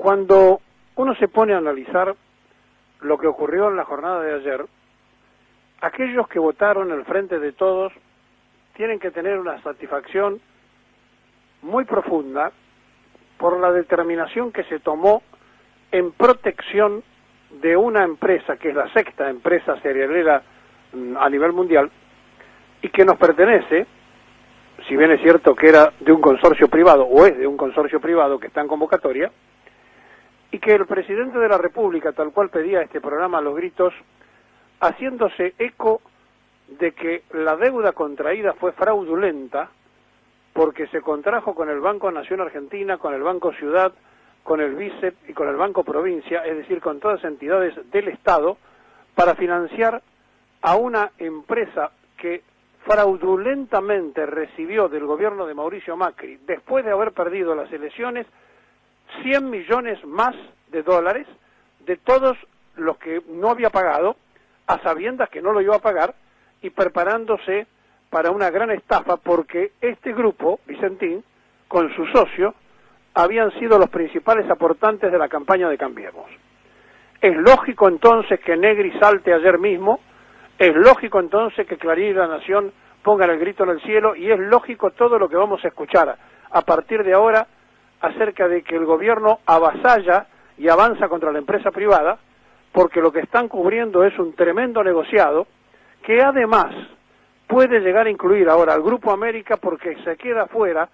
Cuando uno se pone a analizar lo que ocurrió en la jornada de ayer, aquellos que votaron al frente de todos tienen que tener una satisfacción muy profunda por la determinación que se tomó en protección de una empresa que es la sexta empresa cerealera a nivel mundial y que nos pertenece, si bien es cierto que era de un consorcio privado o es de un consorcio privado que está en convocatoria, y que el presidente de la República, tal cual pedía este programa a los gritos, haciéndose eco de que la deuda contraída fue fraudulenta porque se contrajo con el Banco Nación Argentina, con el Banco Ciudad, con el BICEP y con el Banco Provincia, es decir, con todas entidades del Estado, para financiar a una empresa que fraudulentamente recibió del gobierno de Mauricio Macri, después de haber perdido las elecciones, 100 millones más de dólares de todos los que no había pagado, a sabiendas que no lo iba a pagar, y preparándose para una gran estafa, porque este grupo, Vicentín, con su socio, habían sido los principales aportantes de la campaña de Cambiemos. Es lógico entonces que Negri salte ayer mismo, es lógico entonces que Clarín y La Nación pongan el grito en el cielo, y es lógico todo lo que vamos a escuchar a partir de ahora acerca de que el gobierno avasalla y avanza contra la empresa privada, porque lo que están cubriendo es un tremendo negociado que además puede llegar a incluir ahora al Grupo América, porque se queda fuera,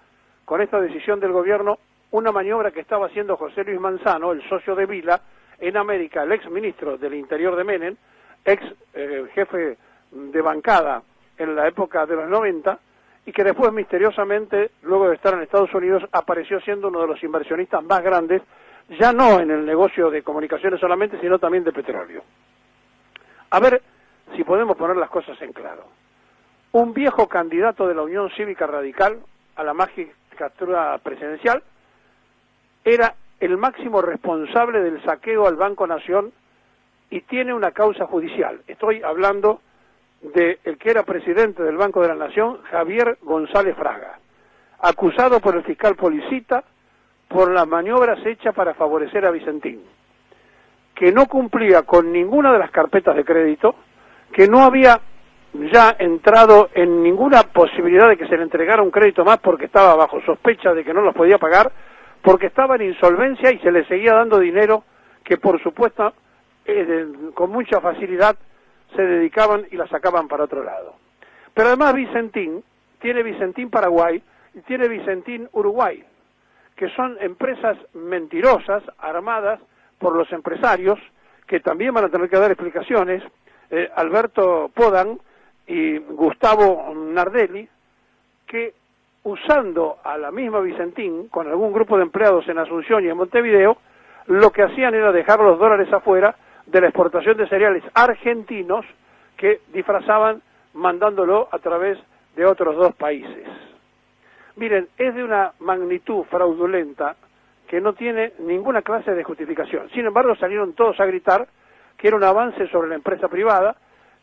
con esta decisión del gobierno, una maniobra que estaba haciendo José Luis Manzano, el socio de Vila, en América, el ex ministro del Interior de Menem, ex jefe de bancada en la época de los 90, y que después misteriosamente, luego de estar en Estados Unidos, apareció siendo uno de los inversionistas más grandes, ya no en el negocio de comunicaciones solamente, sino también de petróleo. A ver si podemos poner las cosas en claro. Un viejo candidato de la Unión Cívica Radical a la magistratura presidencial era el máximo responsable del saqueo al Banco Nación y tiene una causa judicial. Estoy hablando de el que era presidente del Banco de la Nación, Javier González Fraga, acusado por el fiscal Policita por las maniobras hechas para favorecer a Vicentín, que no cumplía con ninguna de las carpetas de crédito, que no había ya entrado en ninguna posibilidad de que se le entregara un crédito más porque estaba bajo sospecha de que no los podía pagar, porque estaba en insolvencia y se le seguía dando dinero que por supuesto con mucha facilidad se dedicaban y la sacaban para otro lado. Pero además Vicentín tiene Vicentín Paraguay y tiene Vicentín Uruguay, que son empresas mentirosas, armadas por los empresarios, que también van a tener que dar explicaciones, Alberto Podan y Gustavo Nardelli, que usando a la misma Vicentín, con algún grupo de empleados en Asunción y en Montevideo, lo que hacían era dejar los dólares afuera de la exportación de cereales argentinos que disfrazaban mandándolo a través de otros dos países. Miren, es de una magnitud fraudulenta que no tiene ninguna clase de justificación. Sin embargo, salieron todos a gritar que era un avance sobre la empresa privada,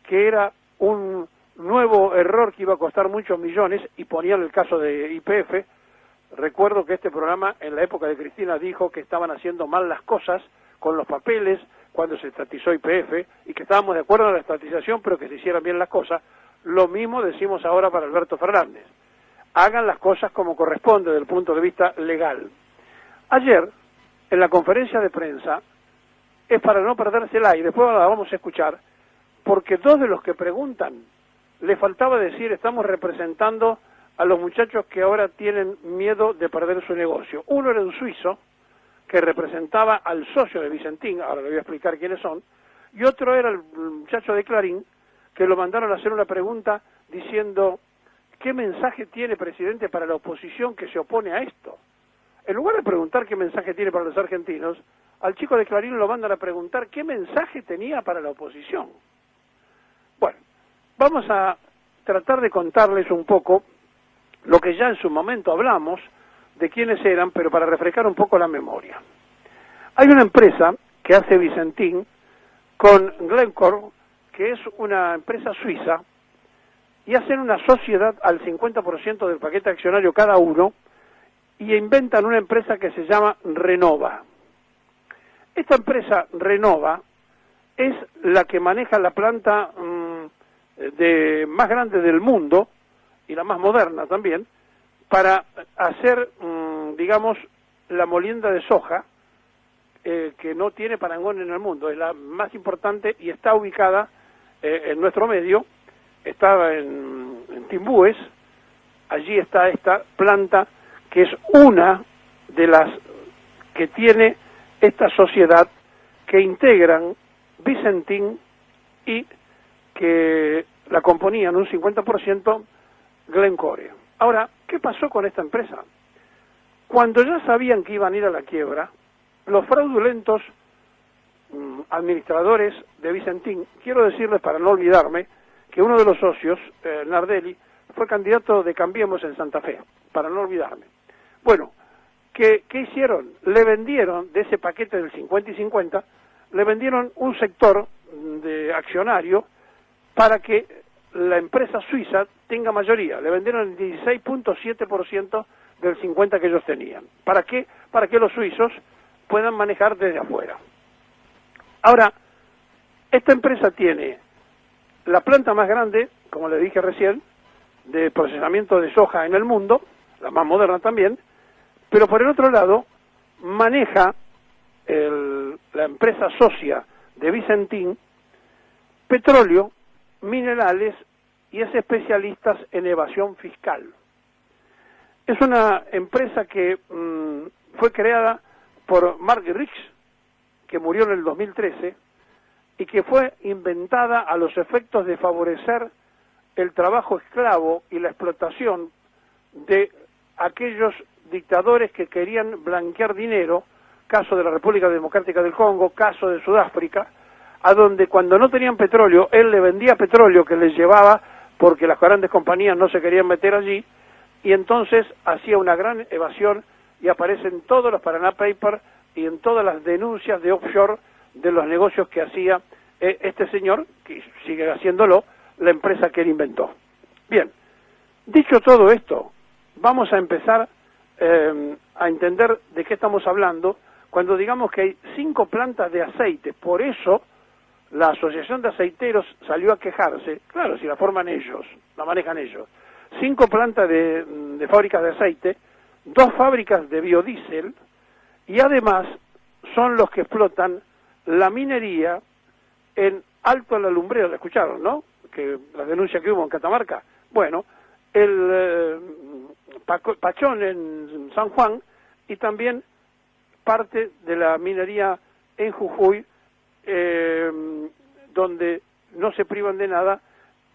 que era un nuevo error que iba a costar muchos millones, y ponían el caso de YPF. Recuerdo que este programa en la época de Cristina dijo que estaban haciendo mal las cosas con los papeles cuando se estatizó YPF, y que estábamos de acuerdo en la estatización, pero que se hicieran bien las cosas. Lo mismo decimos ahora para Alberto Fernández. Hagan las cosas como corresponde desde el punto de vista legal. Ayer, en la conferencia de prensa, es para no perdérsela, y después la vamos a escuchar, porque dos de los que preguntan, le faltaba decir, estamos representando a los muchachos que ahora tienen miedo de perder su negocio. Uno era un suizo, que representaba al socio de Vicentín, ahora le voy a explicar quiénes son, y otro era el muchacho de Clarín, que lo mandaron a hacer una pregunta diciendo, ¿qué mensaje tiene, presidente, para la oposición que se opone a esto? En lugar de preguntar qué mensaje tiene para los argentinos, al chico de Clarín lo mandan a preguntar qué mensaje tenía para la oposición. Bueno, vamos a tratar de contarles un poco lo que ya en su momento hablamos de quiénes eran, pero para refrescar un poco la memoria. Hay una empresa que hace Vicentín con Glencore, que es una empresa suiza, y hacen una sociedad al 50% del paquete accionario cada uno, y inventan una empresa que se llama Renova. Esta empresa Renova es la que maneja la planta más grande del mundo, y la más moderna también, para hacer, digamos, la molienda de soja, que no tiene parangón en el mundo. Es la más importante y está ubicada en nuestro medio, estaba en Timbúes. Allí está esta planta, que es una de las que tiene esta sociedad que integran Vicentín y que la componían un 50% Glencore. Ahora, ¿qué pasó con esta empresa? Cuando ya sabían que iban a ir a la quiebra, los fraudulentos administradores de Vicentín, quiero decirles para no olvidarme, que uno de los socios, Nardelli, fue candidato de Cambiemos en Santa Fe, para no olvidarme. Bueno, ¿qué hicieron? Le vendieron, de ese paquete del 50 y 50, le vendieron un sector de accionario para que la empresa suiza tenga mayoría. Le vendieron el 16.7% del 50 que ellos tenían. ¿Para qué? Para que los suizos puedan manejar desde afuera. Ahora, esta empresa tiene la planta más grande, como le dije recién, de procesamiento de soja en el mundo, la más moderna también, pero por el otro lado maneja la empresa socia de Vicentín petróleo, minerales y es especialista en evasión fiscal. Es una empresa que fue creada por Mark Rix, que murió en el 2013, y que fue inventada a los efectos de favorecer el trabajo esclavo y la explotación de aquellos dictadores que querían blanquear dinero, caso de la República Democrática del Congo, caso de Sudáfrica, a donde cuando no tenían petróleo, él le vendía petróleo que les llevaba porque las grandes compañías no se querían meter allí, y entonces hacía una gran evasión y aparecen todos los Paraná Papers y en todas las denuncias de offshore de los negocios que hacía este señor, que sigue haciéndolo, la empresa que él inventó. Bien, dicho todo esto, vamos a empezar a entender de qué estamos hablando cuando digamos que hay 5 plantas de aceite. Por eso la Asociación de Aceiteros salió a quejarse, claro, si la forman ellos, la manejan ellos, 5 plantas de fábricas de aceite, 2 fábricas de biodiesel, y además son los que explotan la minería en Alto la Lumbrera, ¿la escucharon, no? Que la denuncia que hubo en Catamarca. Bueno, el Pachón en San Juan y también parte de la minería en Jujuy, donde no se privan de nada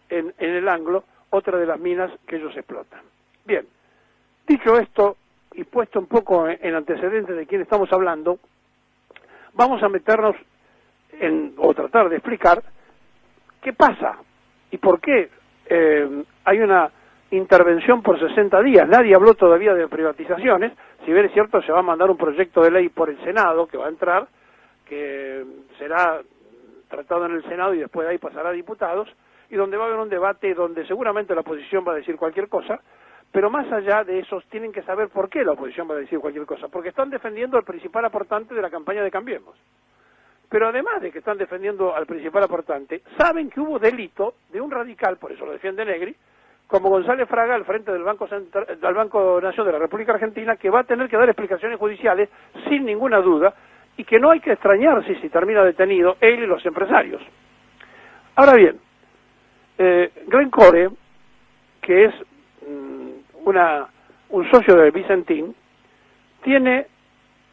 en el Anglo, otra de las minas que ellos explotan. Bien, dicho esto y puesto un poco en antecedentes de quién estamos hablando, vamos a meternos o tratar de explicar qué pasa y por qué hay una intervención por 60 días. Nadie habló todavía de privatizaciones. Si bien es cierto, se va a mandar un proyecto de ley por el Senado que va a entrar, que será tratado en el Senado y después de ahí pasará a diputados, y donde va a haber un debate donde seguramente la oposición va a decir cualquier cosa, pero más allá de eso tienen que saber por qué la oposición va a decir cualquier cosa, porque están defendiendo al principal aportante de la campaña de Cambiemos. Pero además de que están defendiendo al principal aportante, saben que hubo delito de un radical, por eso lo defiende Negri, como González Fraga al frente del Banco Nación de la República Argentina, que va a tener que dar explicaciones judiciales sin ninguna duda, y que no hay que extrañarse si termina detenido él y los empresarios. Ahora bien, Glencore, que es un socio de Vicentín, tiene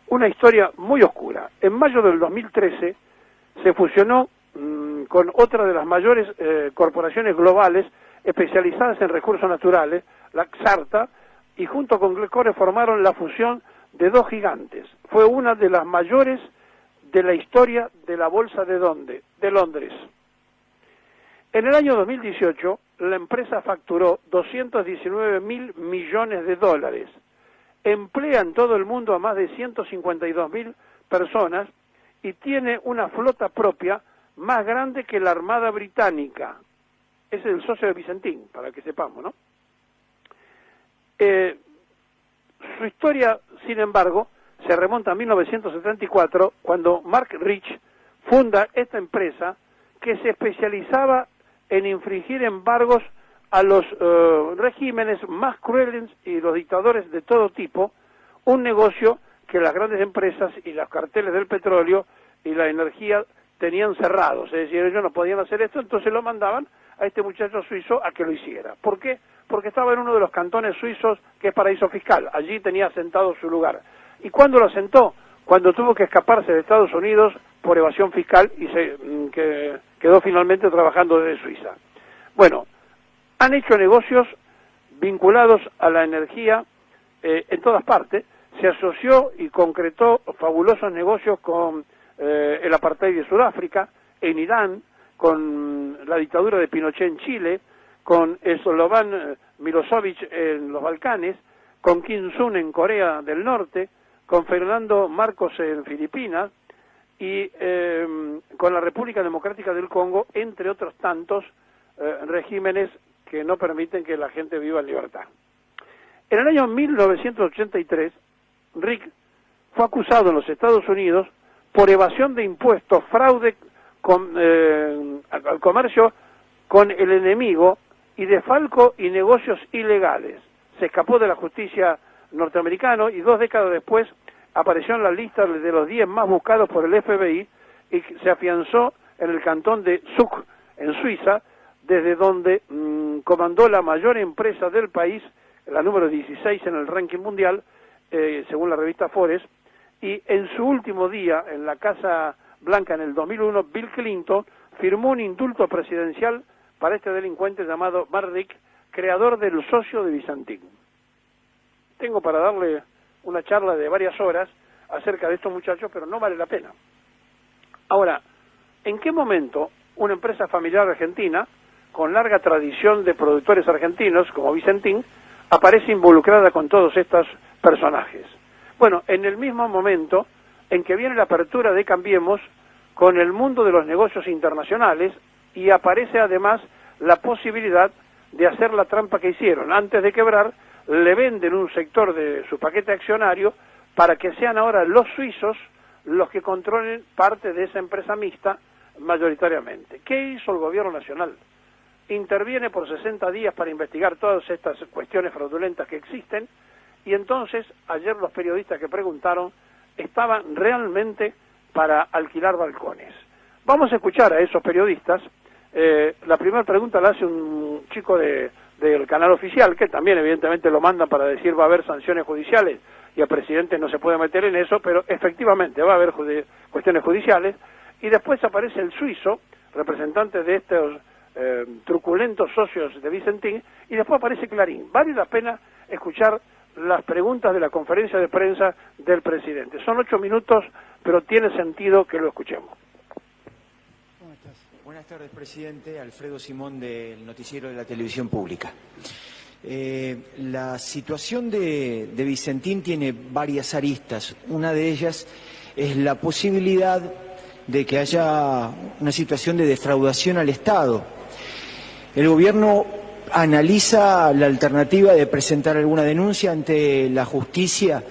una historia muy oscura. En mayo del 2013 se fusionó con otra de las mayores corporaciones globales especializadas en recursos naturales, la Xarta, y junto con Glencore formaron la fusión de 2 gigantes. Fue una de las mayores de la historia de la bolsa de Londres. En el año 2018, la empresa facturó 219.000 millones de dólares. Emplea en todo el mundo a más de 152.000 personas y tiene una flota propia más grande que la Armada Británica. Es el socio de Vicentín, para que sepamos, ¿no? Su historia, sin embargo, se remonta a 1974, cuando Mark Rich funda esta empresa que se especializaba en infringir embargos a los regímenes más crueles y los dictadores de todo tipo, un negocio que las grandes empresas y los carteles del petróleo y la energía tenían cerrados, es decir, ellos no podían hacer esto, entonces lo mandaban a este muchacho suizo a que lo hiciera. ¿Por qué? Porque estaba en uno de los cantones suizos que es paraíso fiscal, allí tenía asentado su lugar. ¿Y cuándo lo asentó? Cuando tuvo que escaparse de Estados Unidos por evasión fiscal y que quedó finalmente trabajando desde Suiza. Bueno, han hecho negocios vinculados a la energía en todas partes, se asoció y concretó fabulosos negocios con el apartheid de Sudáfrica, en Irán, con la dictadura de Pinochet en Chile, con Slobodan Milosevic en los Balcanes, con Kim Il-sung en Corea del Norte, con Fernando Marcos en Filipinas y con la República Democrática del Congo, entre otros tantos regímenes que no permiten que la gente viva en libertad. En el año 1983, Rick fue acusado en los Estados Unidos por evasión de impuestos, fraude al comercio con el enemigo y desfalco y negocios ilegales. Se escapó de la justicia norteamericana y 2 décadas después apareció en la lista de los 10 más buscados por el FBI y se afianzó en el cantón de Zug, en Suiza, desde donde comandó la mayor empresa del país, la número 16 en el ranking mundial, según la revista Forbes, y en su último día en la Casa Blanca en el 2001, Bill Clinton firmó un indulto presidencial para este delincuente llamado Mark Rick, creador del socio de Vicentín. Tengo para darle una charla de varias horas acerca de estos muchachos, pero no vale la pena. Ahora, ¿en qué momento una empresa familiar argentina, con larga tradición de productores argentinos, como Vicentín, aparece involucrada con todos estos personajes? Bueno, en el mismo momento en que viene la apertura de Cambiemos con el mundo de los negocios internacionales y aparece además la posibilidad de hacer la trampa que hicieron. Antes de quebrar, le venden un sector de su paquete accionario para que sean ahora los suizos los que controlen parte de esa empresa mixta mayoritariamente. ¿Qué hizo el gobierno nacional? Interviene por 60 días para investigar todas estas cuestiones fraudulentas que existen y entonces ayer los periodistas que preguntaron estaban realmente para alquilar balcones. Vamos a escuchar a esos periodistas. La primera pregunta la hace un chico del canal oficial, que también evidentemente lo mandan para decir va a haber sanciones judiciales y el presidente no se puede meter en eso, pero efectivamente va a haber cuestiones judiciales. Y después aparece el suizo, representante de estos truculentos socios de Vicentín, y después aparece Clarín. Vale la pena escuchar las preguntas de la conferencia de prensa del presidente. Son 8 minutos, pero tiene sentido que lo escuchemos. ¿Cómo estás? Buenas tardes, presidente. Alfredo Simón, del Noticiero de la Televisión Pública. La situación de Vicentín tiene varias aristas. Una de ellas es la posibilidad de que haya una situación de defraudación al Estado. El gobierno analiza la alternativa de presentar alguna denuncia ante la justicia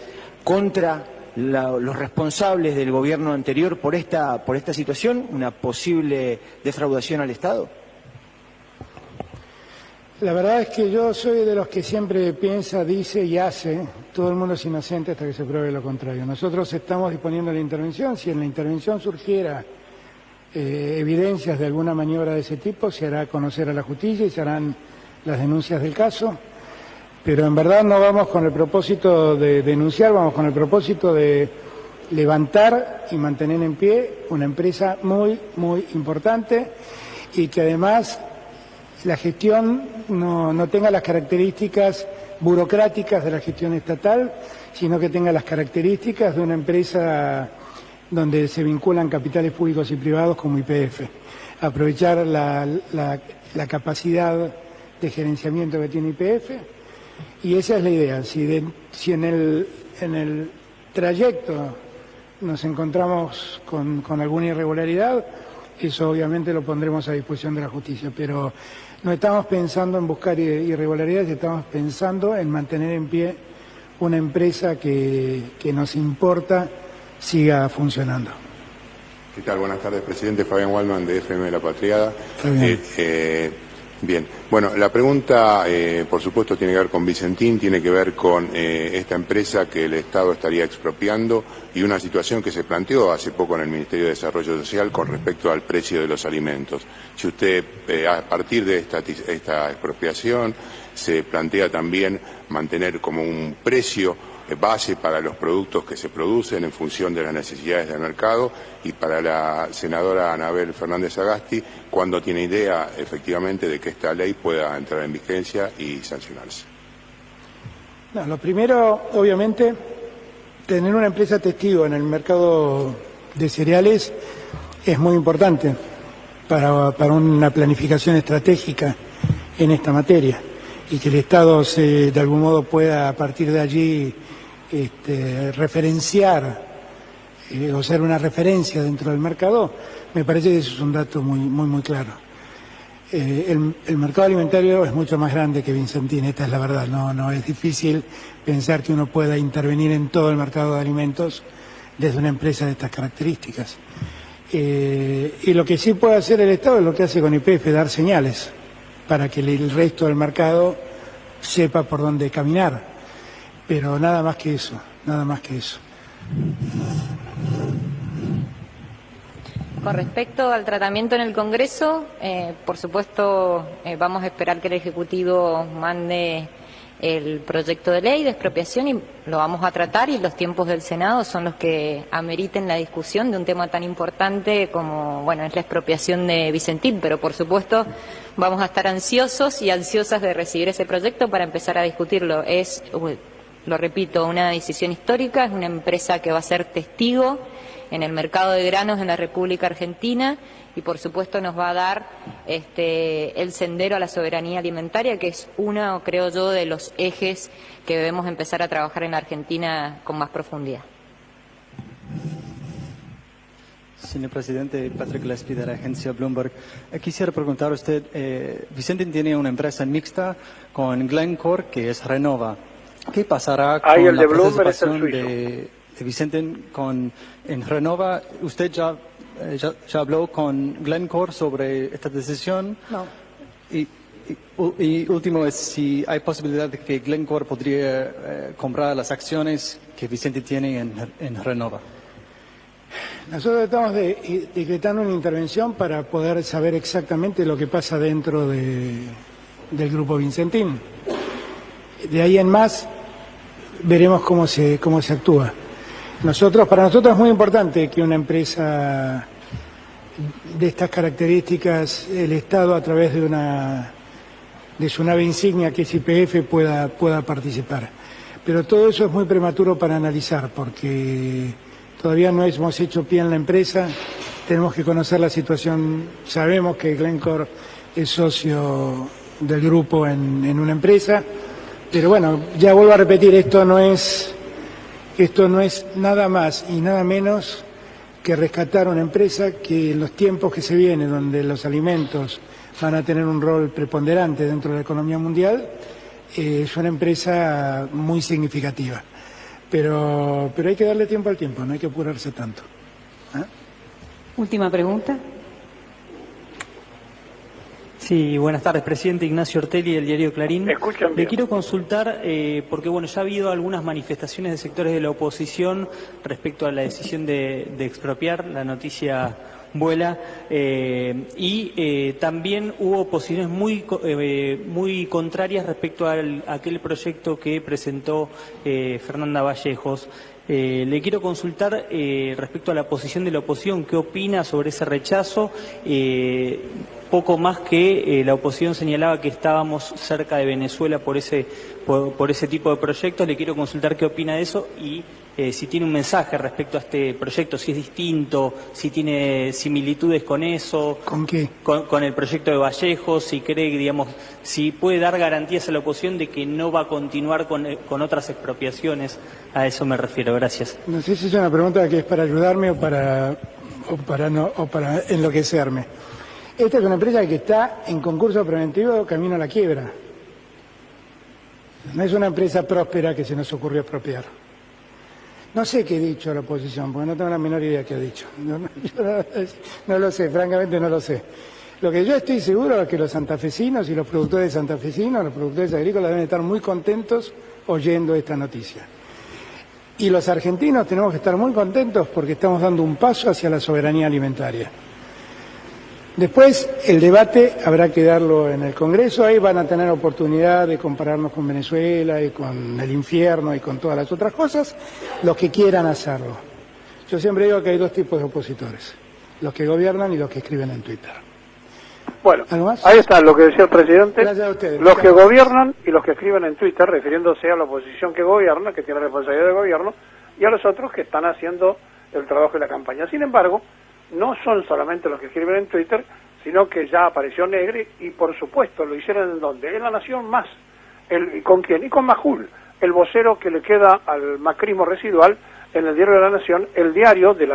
contra los responsables del gobierno anterior por esta situación, una posible defraudación al Estado. La verdad es que yo soy de los que siempre piensa, dice y hace, todo el mundo es inocente hasta que se pruebe lo contrario. Nosotros estamos disponiendo la intervención, si en la intervención surgiera evidencias de alguna maniobra de ese tipo, se hará conocer a la justicia y se harán las denuncias del caso, pero en verdad no vamos con el propósito de denunciar, vamos con el propósito de levantar y mantener en pie una empresa muy, muy importante y que además la gestión no tenga las características burocráticas de la gestión estatal, sino que tenga las características de una empresa donde se vinculan capitales públicos y privados como YPF. Aprovechar la capacidad de gerenciamiento que tiene YPF, y esa es la idea. Si en el trayecto nos encontramos con alguna irregularidad, eso obviamente lo pondremos a disposición de la justicia, pero no estamos pensando en buscar irregularidades, estamos pensando en mantener en pie una empresa que nos importa siga funcionando. ¿Qué tal? Buenas tardes, presidente. Fabián Waldman, de FM La Patriada. Bien. Bueno, la pregunta, por supuesto, tiene que ver con Vicentín, tiene que ver con esta empresa que el Estado estaría expropiando y una situación que se planteó hace poco en el Ministerio de Desarrollo Social con respecto al precio de los alimentos. Si usted, a partir de esta expropiación, se plantea también mantener como un precio base para los productos que se producen en función de las necesidades del mercado, y para la senadora Anabel Fernández Agasti, ¿cuándo tiene idea efectivamente de que esta ley pueda entrar en vigencia y sancionarse? No, lo primero, obviamente, tener una empresa testigo en el mercado de cereales es muy importante para una planificación estratégica en esta materia, y que el Estado de algún modo pueda a partir de allí referenciar o ser una referencia dentro del mercado, me parece que eso es un dato muy claro. El mercado alimentario es mucho más grande que Vicentín, esta es la verdad, no es difícil pensar que uno pueda intervenir en todo el mercado de alimentos desde una empresa de estas características. Y lo que sí puede hacer el Estado es lo que hace con YPF, dar señales para que el resto del mercado sepa por dónde caminar. Pero nada más que eso, nada más que eso. Con respecto al tratamiento en el Congreso, por supuesto vamos a esperar que el Ejecutivo mande el proyecto de ley de expropiación y lo vamos a tratar, y los tiempos del Senado son los que ameriten la discusión de un tema tan importante como, bueno, es la expropiación de Vicentín, pero por supuesto vamos a estar ansiosos y ansiosas de recibir ese proyecto para empezar a discutirlo. Es, lo repito, una decisión histórica, es una empresa que va a ser testigo en el mercado de granos en la República Argentina y por supuesto nos va a dar el sendero a la soberanía alimentaria, que es uno, creo yo, de los ejes que debemos empezar a trabajar en la Argentina con más profundidad. Señor presidente, Patrick Gillespie de la agencia Bloomberg. Quisiera preguntar a usted, Vicentín tiene una empresa mixta con Glencore, que es Renova. ¿Qué pasará con la participación de Vicentín en Renova? ¿Usted ya habló con Glencore sobre esta decisión? No. Y último es si hay posibilidad de que Glencore podría comprar las acciones que Vicentín tiene en Renova. Nosotros estamos decretando una intervención para poder saber exactamente lo que pasa dentro del grupo Vicentín. De ahí en más veremos cómo se actúa. Para nosotros es muy importante que una empresa de estas características, el Estado a través de su nave insignia que es YPF pueda participar. Pero todo eso es muy prematuro para analizar porque todavía no hemos hecho pie en la empresa, tenemos que conocer la situación. Sabemos que Glencore es socio del grupo en una empresa, pero bueno, ya vuelvo a repetir, esto no es nada más y nada menos que rescatar una empresa que en los tiempos que se vienen, donde los alimentos van a tener un rol preponderante dentro de la economía mundial, es una empresa muy significativa. Pero hay que darle tiempo al tiempo, no hay que apurarse tanto. Última pregunta. Sí, buenas tardes, presidente. Ignacio Ortelli, del diario Clarín. Le quiero consultar, porque bueno, ya ha habido algunas manifestaciones de sectores de la oposición respecto a la decisión de expropiar, la noticia vuela, y también hubo posiciones muy contrarias respecto a aquel proyecto que presentó Fernanda Vallejos. Le quiero consultar respecto a la posición de la oposición, ¿qué opina sobre ese rechazo? Poco más que la oposición señalaba que estábamos cerca de Venezuela por ese tipo de proyectos. Le quiero consultar qué opina de eso y si tiene un mensaje respecto a este proyecto, si es distinto, si tiene similitudes con eso. ¿Con qué? Con el proyecto de Vallejos, si cree, digamos, si puede dar garantías a la oposición de que no va a continuar con otras expropiaciones. A eso me refiero. Gracias. No sé si es una pregunta que es para ayudarme o para enloquecerme. Esta es una empresa que está en concurso preventivo camino a la quiebra. No es una empresa próspera que se nos ocurrió expropiar. No sé qué he dicho a la oposición, porque no tengo la menor idea qué ha dicho. No lo sé, francamente no lo sé. Lo que yo estoy seguro es que los santafesinos y los productores santafesinos, los productores agrícolas deben estar muy contentos oyendo esta noticia. Y los argentinos tenemos que estar muy contentos porque estamos dando un paso hacia la soberanía alimentaria. Después, el debate habrá que darlo en el Congreso, ahí van a tener oportunidad de compararnos con Venezuela y con el infierno y con todas las otras cosas, los que quieran hacerlo. Yo siempre digo que hay dos tipos de opositores, los que gobiernan y los que escriben en Twitter. Bueno, ahí está lo que decía el presidente, gracias a ustedes. Los que gobiernan y los que escriben en Twitter, refiriéndose a la oposición que gobierna, que tiene responsabilidad de gobierno, y a los otros que están haciendo el trabajo de la campaña. Sin embargo, no son solamente los que escriben en Twitter, sino que ya apareció Negri y por supuesto lo hicieron en donde, en La Nación Más. ¿Con quién? Y con Majul, el vocero que le queda al macrismo residual en el diario de La Nación, el diario de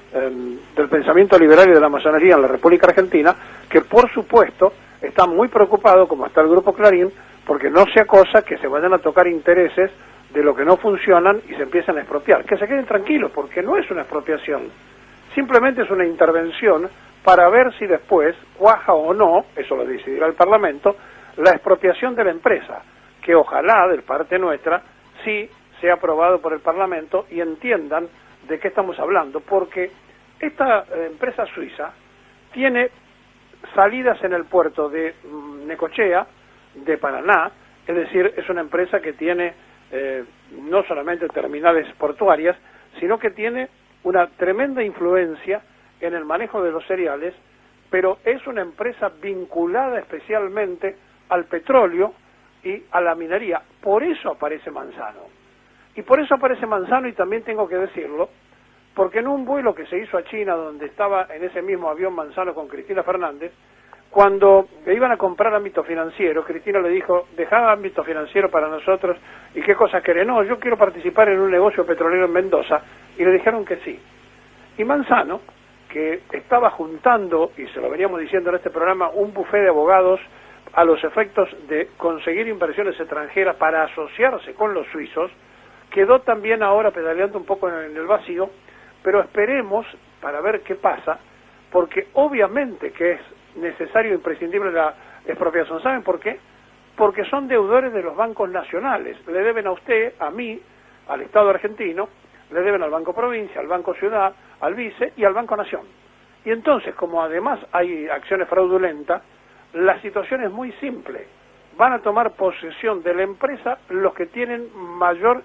del pensamiento liberal y de la masonería en la República Argentina, que por supuesto está muy preocupado, como está el Grupo Clarín, porque no sea cosa que se vayan a tocar intereses de lo que no funcionan y se empiezan a expropiar. Que se queden tranquilos, porque no es una expropiación. Simplemente es una intervención para ver si después cuaja o no, eso lo decidirá el Parlamento, la expropiación de la empresa, que ojalá, de parte nuestra, sí sea aprobado por el Parlamento y entiendan de qué estamos hablando, porque esta empresa suiza tiene salidas en el puerto de Necochea, de Paraná, es decir, es una empresa que tiene no solamente terminales portuarias, sino que tiene una tremenda influencia en el manejo de los cereales, pero es una empresa vinculada especialmente al petróleo y a la minería. Por eso aparece Manzano. Y por eso aparece Manzano, y también tengo que decirlo, porque en un vuelo que se hizo a China, donde estaba en ese mismo avión Manzano con Cristina Fernández, cuando le iban a comprar ámbito financiero, Cristina le dijo, dejá ámbito financiero para nosotros, y qué cosas querés. No, yo quiero participar en un negocio petrolero en Mendoza, y le dijeron que sí. Y Manzano, que estaba juntando, y se lo veníamos diciendo en este programa, un buffet de abogados a los efectos de conseguir inversiones extranjeras para asociarse con los suizos, quedó también ahora pedaleando un poco en el vacío, pero esperemos para ver qué pasa, porque obviamente que es necesario e imprescindible la expropiación. ¿Saben por qué? Porque son deudores de los bancos nacionales. Le deben a usted, a mí, al Estado argentino, le deben al Banco Provincia, al Banco Ciudad, al Vice y al Banco Nación. Y entonces, como además hay acciones fraudulentas, la situación es muy simple. Van a tomar posesión de la empresa los que tienen mayor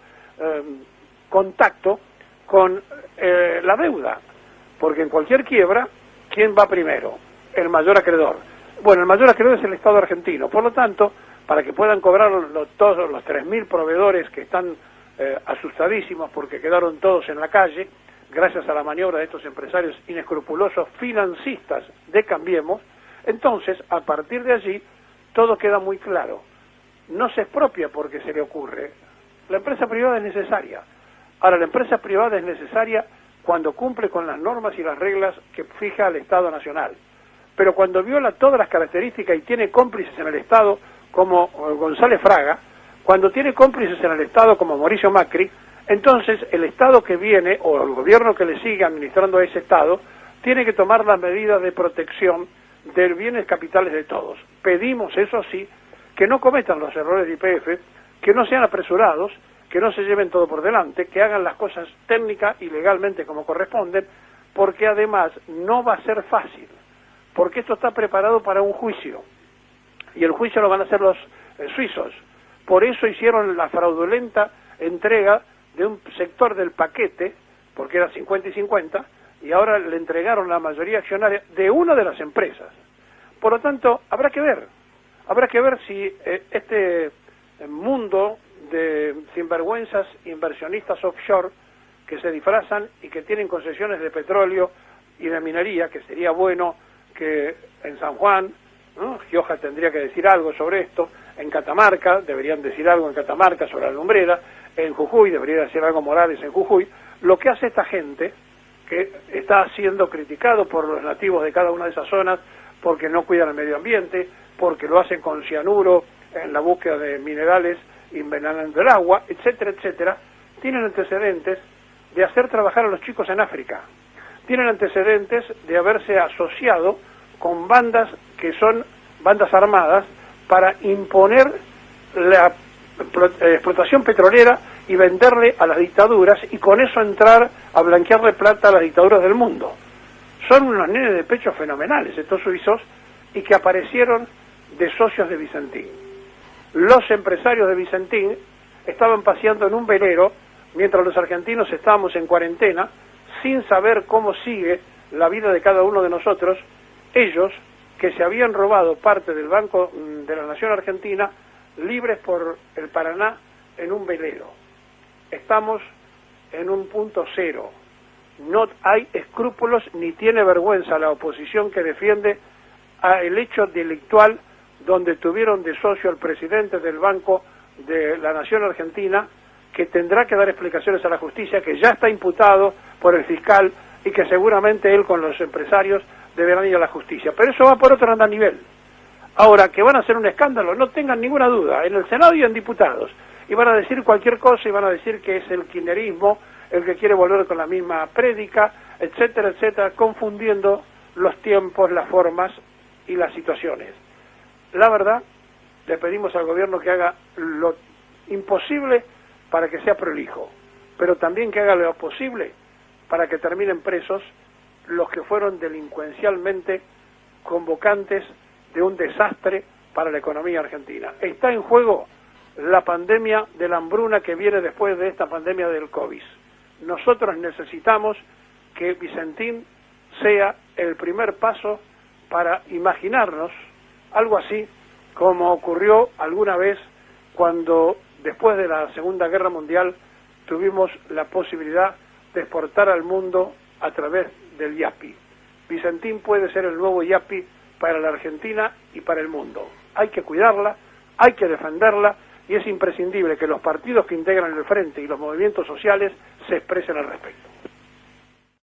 contacto con la deuda, porque en cualquier quiebra, ¿quién va primero? El mayor acreedor. Bueno, el mayor acreedor es el Estado argentino, por lo tanto, para que puedan cobrar todos los 3.000 proveedores que están asustadísimos porque quedaron todos en la calle, gracias a la maniobra de estos empresarios inescrupulosos financistas de Cambiemos, entonces, a partir de allí, todo queda muy claro. No se expropia porque se le ocurre. La empresa privada es necesaria. Ahora, la empresa privada es necesaria cuando cumple con las normas y las reglas que fija el Estado Nacional. Pero cuando viola todas las características y tiene cómplices en el Estado, como González Fraga, cuando tiene cómplices en el Estado como Mauricio Macri, entonces el Estado que viene, o el gobierno que le sigue administrando a ese Estado, tiene que tomar las medidas de protección de bienes capitales de todos. Pedimos, eso sí, que no cometan los errores de YPF, que no sean apresurados, que no se lleven todo por delante, que hagan las cosas técnicas y legalmente como corresponden, porque además no va a ser fácil, porque esto está preparado para un juicio, y el juicio lo van a hacer los suizos. Por eso hicieron la fraudulenta entrega de un sector del paquete, porque era 50 y 50, y ahora le entregaron la mayoría accionaria de una de las empresas. Por lo tanto, habrá que ver si este mundo de sinvergüenzas inversionistas offshore que se disfrazan y que tienen concesiones de petróleo y de minería, que sería bueno que en San Juan, ¿no? Gioja tendría que decir algo sobre esto, en Catamarca, deberían decir algo en Catamarca sobre la lumbrera, en Jujuy, debería decir algo Morales en Jujuy. Lo que hace esta gente, que está siendo criticado por los nativos de cada una de esas zonas, porque no cuidan el medio ambiente, porque lo hacen con cianuro en la búsqueda de minerales envenenando el agua, etcétera, etcétera, tienen antecedentes de hacer trabajar a los chicos en África. Tienen antecedentes de haberse asociado con bandas que son bandas armadas para imponer la explotación petrolera y venderle a las dictaduras y con eso entrar a blanquearle plata a las dictaduras del mundo. Son unos nenes de pecho fenomenales estos suizos y que aparecieron de socios de Vicentín. Los empresarios de Vicentín estaban paseando en un velero mientras los argentinos estábamos en cuarentena sin saber cómo sigue la vida de cada uno de nosotros. Ellos que se habían robado parte del Banco de la Nación Argentina libres por el Paraná en un velero. Estamos en un punto cero. No hay escrúpulos ni tiene vergüenza la oposición que defiende el hecho delictual donde tuvieron de socio al presidente del Banco de la Nación Argentina, que tendrá que dar explicaciones a la justicia, que ya está imputado por el fiscal y que seguramente él con los empresarios deberán ir a la justicia. Pero eso va por otro nivel. Ahora, que van a hacer un escándalo, no tengan ninguna duda, en el Senado y en diputados, y van a decir cualquier cosa y van a decir que es el kirchnerismo el que quiere volver con la misma prédica, etcétera, etcétera, confundiendo los tiempos, las formas y las situaciones. La verdad, le pedimos al gobierno que haga lo imposible para que sea prolijo, pero también que haga lo posible para que terminen presos los que fueron delincuencialmente convocantes de un desastre para la economía argentina. Está en juego la pandemia de la hambruna que viene después de esta pandemia del COVID. Nosotros necesitamos que Vicentín sea el primer paso para imaginarnos algo así como ocurrió alguna vez cuando después de la Segunda Guerra Mundial tuvimos la posibilidad de exportar al mundo a través del IAPI. Vicentín puede ser el nuevo IAPI para la Argentina y para el mundo. Hay que cuidarla, hay que defenderla y es imprescindible que los partidos que integran el Frente y los movimientos sociales se expresen al respecto.